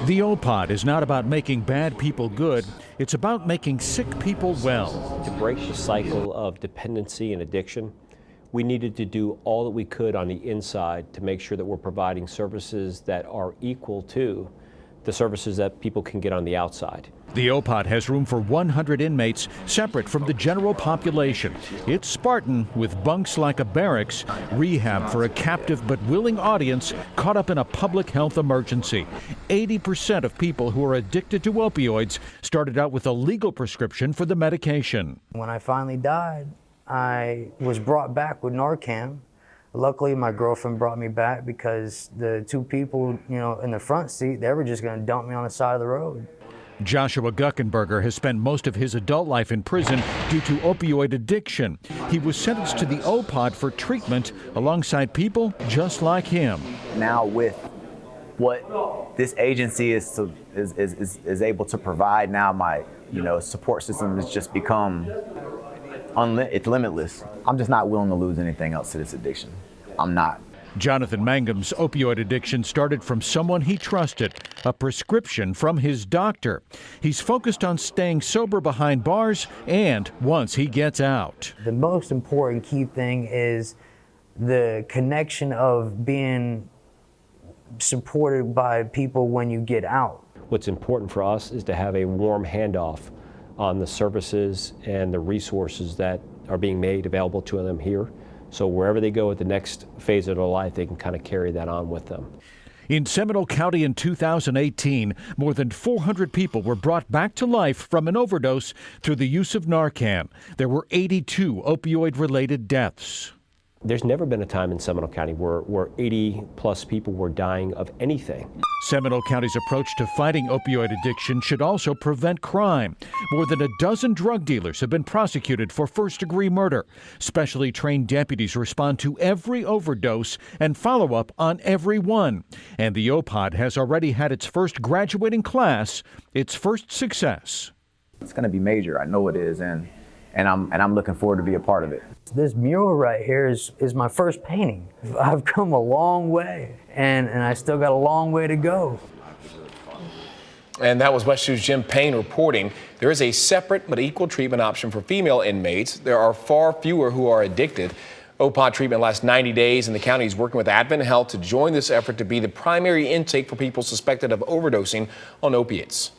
The OPOD is not about making bad people good. It's about making sick people well. To break the cycle of dependency and addiction, we needed to do all that we could on the inside to make sure that we're providing services that are equal to the services that people can get on the outside. The OPOD has room for 100 inmates, separate from the general population. It's Spartan, with bunks like a barracks, rehab for a captive but willing audience caught up in a public health emergency. 80% of people who are addicted to opioids started out with a legal prescription for the medication. When I finally died, I was brought back with Narcan. Luckily, my girlfriend brought me back because the two people, in the front seat, they were just going to dump me on the side of the road. Joshua Guckenberger has spent most of his adult life in prison due to opioid addiction. He was sentenced to the OPOD for treatment alongside people just like him. Now with what this agency is able to provide, now my support system has just become it's limitless. I'm just not willing to lose anything else to this addiction. I'm not. Jonathan Mangum's opioid addiction started from someone he trusted, a prescription from his doctor. He's focused on staying sober behind bars and once he gets out. The most important key thing is the connection of being supported by people when you get out. What's important for us is to have a warm handoff on the services and the resources that are being made available to them here. So wherever they go at the next phase of their life, they can kind of carry that on with them. In Seminole County in 2018, more than 400 people were brought back to life from an overdose through the use of Narcan. There were 82 opioid-related deaths. There's never been a time in Seminole County where 80-plus people were dying of anything. Seminole County's approach to fighting opioid addiction should also prevent crime. More than a dozen drug dealers have been prosecuted for first-degree murder. Specially trained deputies respond to every overdose and follow up on every one. And the OPOD has already had its first graduating class, its first success. It's going to be major. I know it is, and I'm looking forward to be a part of it. This mural right here is my first painting. I've come a long way, and I still got a long way to go. And that was WESH 2's Jim Payne reporting. There is a separate but equal treatment option for female inmates. There are far fewer who are addicted. OPOD treatment lasts 90 days, and the county is working with Advent Health to join this effort to be the primary intake for people suspected of overdosing on opiates.